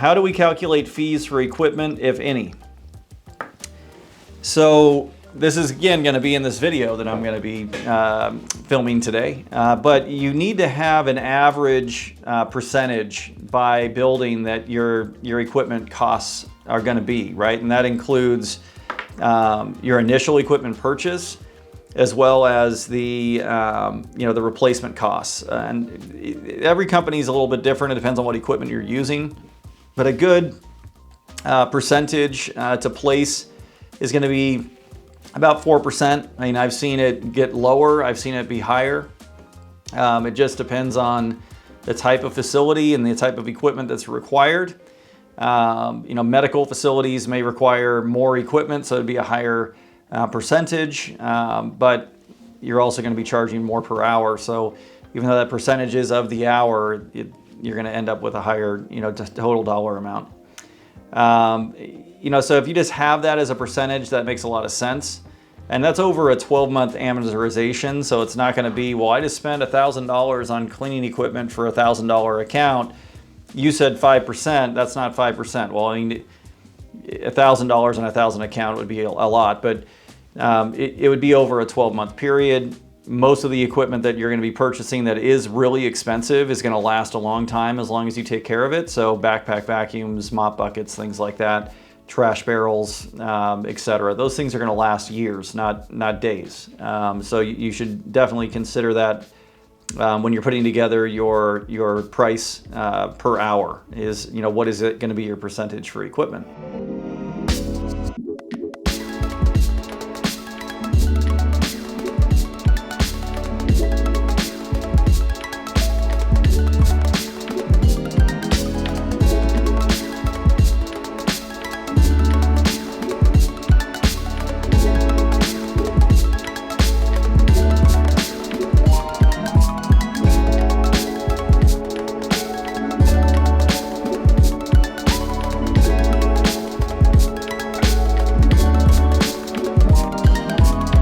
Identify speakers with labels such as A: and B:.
A: how do we calculate fees for equipment, if any? So this is again going to be in this video that I'm going to be filming today, but you need to have an average percentage by building that your equipment costs are going to be, right? And that includes your initial equipment purchase, as well as the the replacement costs. And every company is a little bit different. It depends on what equipment you're using, but a good percentage to place is going to be about 4%. I mean, I've seen it get lower. I've seen it be higher. It just depends on the type of facility and the type of equipment that's required. Medical facilities may require more equipment, so it'd be a higher percentage, but you're also going to be charging more per hour. So even though that percentage is of the hour, you're going to end up with a higher, total dollar amount. So if you just have that as a percentage, that makes a lot of sense. And that's over a 12-month amortization. So it's not going to be, well, I just spent $1,000 on cleaning equipment for a $1,000 account. You said 5%. That's not 5%. Well, I mean, $1,000 on a $1,000 account would be a lot, but it would be over a 12-month period. Most of the equipment that you're going to be purchasing that is really expensive is going to last a long time as long as you take care of it. So backpack vacuums, mop buckets, things like that, trash barrels, etc. Those things are going to last years, not days. So you should definitely consider that when you're putting together your price per hour is, what is it going to be your percentage for equipment?